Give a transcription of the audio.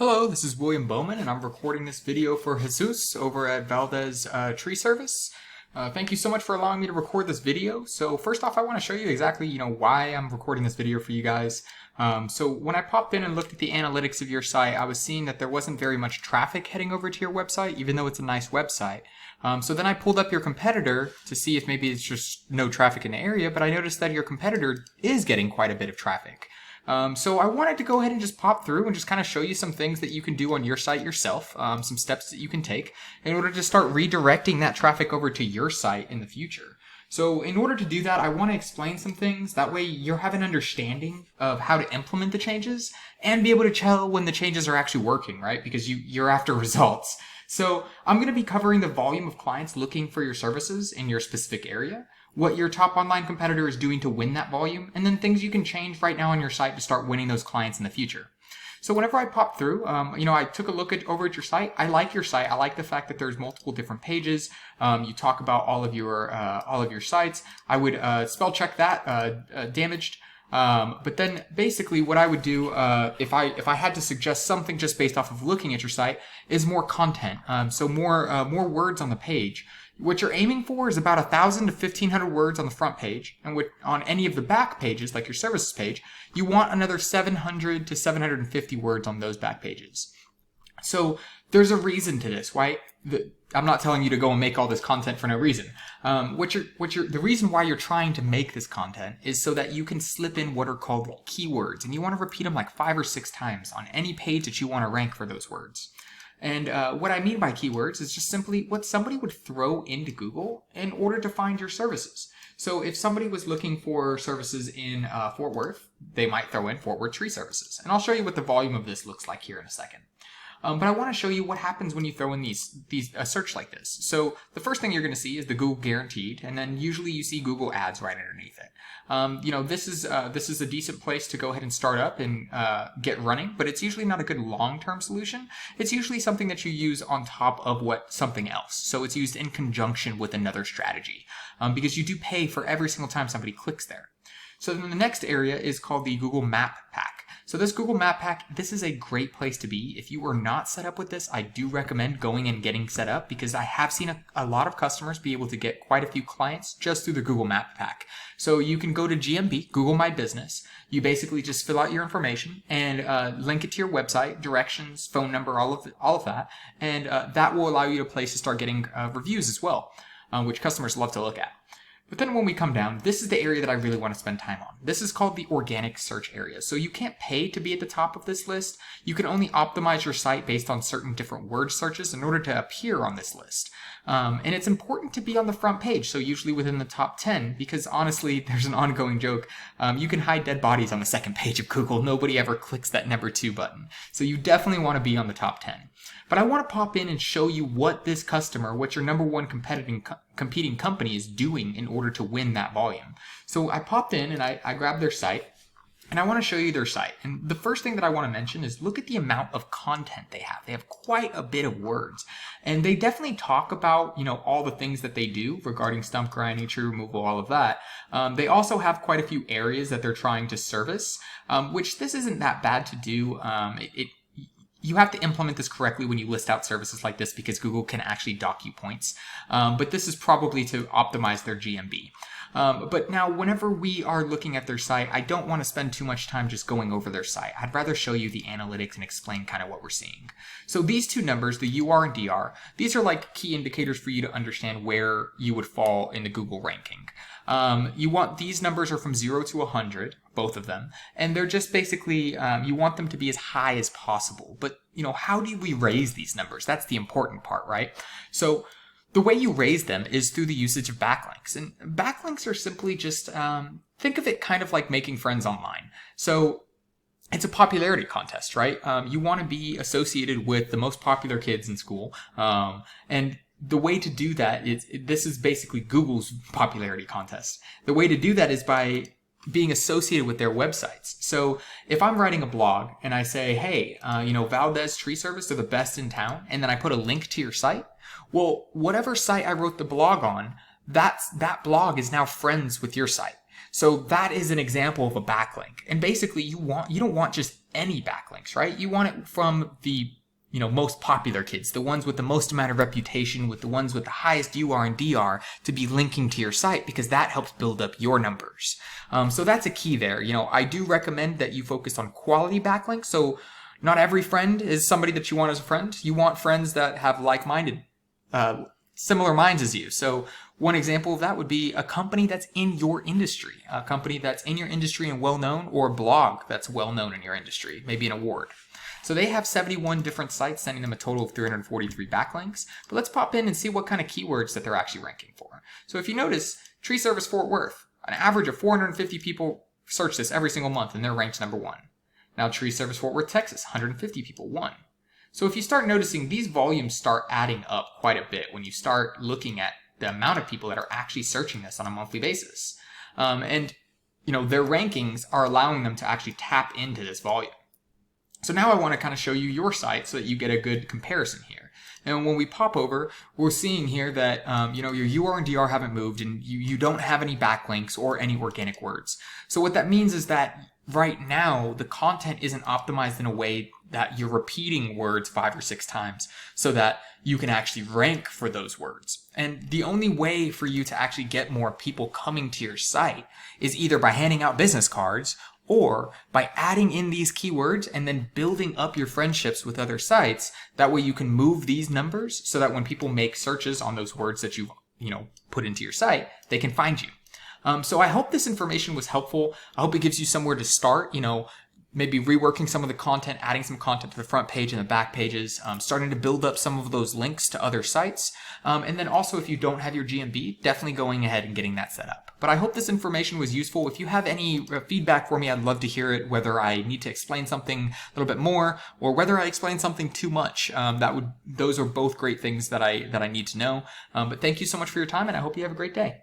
Hello, this is William Bowman, and I'm recording this video for Jesus over at Valdez Tree Service. Thank you so much for allowing me to record this video. So first off, I want to show you exactly, why I'm recording this video for you guys. So when I popped in and looked at the analytics of your site, I was seeing that there wasn't very much traffic heading over to your website, even though it's a nice website. So then I pulled up your competitor to see if maybe it's just no traffic in the area, but I noticed that your competitor is getting quite a bit of traffic. So I wanted to go ahead and just pop through and just kind of show you some things that you can do on your site yourself, some steps that you can take in order to start redirecting that traffic over to your site in the future. So in order to do that, I want to explain some things. That way you have an understanding of how to implement the changes and be able to tell when the changes are actually working, right? Because you're after results. So I'm going to be covering the volume of clients looking for your services in your specific area, what your top online competitor is doing to win that volume, and then things you can change right now on your site to start winning those clients in the future. So whenever I pop through, I took a look over at your site. I like your site. I like the fact that there's multiple different pages. You talk about all of your sites. I would spell check that damaged. But then basically what I would do if I had to suggest something just based off of looking at your site is more content. So more words on the page. What you're aiming for is about 1,000 to 1,500 words on the front page, and on any of the back pages, like your services page, you want another 700 to 750 words on those back pages. So there's a reason to this, right? I'm not telling you to go and make all this content for no reason. The reason why you're trying to make this content is so that you can slip in what are called keywords, and you want to repeat them like 5 or 6 times on any page that you want to rank for those words. And what I mean by keywords is just simply what somebody would throw into Google in order to find your services. So if somebody was looking for services in Fort Worth, they might throw in Fort Worth Tree Services. And I'll show you what the volume of this looks like here in a second. But I want to show you what happens when you throw in a search like this. So the first thing you're going to see is the Google Guaranteed, and then usually you see Google Ads right underneath it. This is a decent place to go ahead and start up and get running, but it's usually not a good long-term solution. It's usually something that you use on top of something else. So it's used in conjunction with another strategy, because you do pay for every single time somebody clicks there. So then the next area is called the Google Map Pack. So this Google Map Pack, this is a great place to be. If you are not set up with this, I do recommend going and getting set up, because I have seen a lot of customers be able to get quite a few clients just through the Google Map Pack. So you can go to GMB, Google My Business. You basically just fill out your information and link it to your website, directions, phone number, all of that. And that will allow you a place to start getting reviews as well, which customers love to look at. But then when we come down, this is the area that I really want to spend time on. This is called the organic search area. So you can't pay to be at the top of this list. You can only optimize your site based on certain different word searches in order to appear on this list. And it's important to be on the front page, so usually within the top 10, because honestly, there's an ongoing joke. You can hide dead bodies on the second page of Google. Nobody ever clicks that number 2 button. So you definitely want to be on the top 10. But I want to pop in and show you what your number one competing company is doing in order to win that volume. So I popped in and I grabbed their site. And I want to show you their site. And the first thing that I want to mention is look at the amount of content they have. They have quite a bit of words. And they definitely talk about, all the things that they do regarding stump grinding, tree removal, all of that. They also have quite a few areas that they're trying to service, which this isn't that bad to do. You have to implement this correctly when you list out services like this, because Google can actually dock you points. But this is probably to optimize their GMB. But now whenever we are looking at their site, I don't want to spend too much time just going over their site. I'd rather show you the analytics and explain kind of what we're seeing. So these two numbers, the UR and DR, these are like key indicators for you to understand where you would fall in the Google ranking. These numbers are from 0 to 100, both of them, and they're just basically, you want them to be as high as possible. But, how do we raise these numbers? That's the important part, right? So the way you raise them is through the usage of backlinks. And backlinks are simply just, think of it kind of like making friends online. So it's a popularity contest, right? You want to be associated with the most popular kids in school. And the way to do that this is basically Google's popularity contest. The way to do that is by being associated with their websites. So if I'm writing a blog and I say, hey, Valdez Tree Service are the best in town, and then I put a link to your site, well, whatever site I wrote the blog on, that blog is now friends with your site. So that is an example of a backlink. And basically you don't want just any backlinks, right? You want it from the most popular kids, the ones with the most amount of reputation, with the ones with the highest UR and DR to be linking to your site, because that helps build up your numbers. So that's a key there. I do recommend that you focus on quality backlinks. So not every friend is somebody that you want as a friend. You want friends that have like-minded, similar minds as you. So one example of that would be a company that's in your industry, a company that's in your industry and well-known, or a blog that's well-known in your industry, maybe an award. So they have 71 different sites, sending them a total of 343 backlinks. But let's pop in and see what kind of keywords that they're actually ranking for. So if you notice, Tree Service Fort Worth, an average of 450 people search this every single month, and they're ranked number 1. Now Tree Service Fort Worth, Texas, 150 people, 1. So if you start noticing, these volumes start adding up quite a bit when you start looking at the amount of people that are actually searching this on a monthly basis. And their rankings are allowing them to actually tap into this volume. So now I want to kind of show you your site so that you get a good comparison here. And when we pop over, we're seeing here that your UR and DR haven't moved, and you don't have any backlinks or any organic words. So what that means is that right now the content isn't optimized in a way that you're repeating words 5 or 6 times so that you can actually rank for those words. And the only way for you to actually get more people coming to your site is either by handing out business cards, or by adding in these keywords and then building up your friendships with other sites. That way you can move these numbers so that when people make searches on those words that you've put into your site, they can find you. So I hope this information was helpful. I hope it gives you somewhere to start, maybe reworking some of the content, adding some content to the front page and the back pages, starting to build up some of those links to other sites. And then also, if you don't have your GMB, definitely going ahead and getting that set up. But I hope this information was useful. If you have any feedback for me, I'd love to hear it, whether I need to explain something a little bit more or whether I explain something too much. Those are both great things that I need to know. But thank you so much for your time, and I hope you have a great day.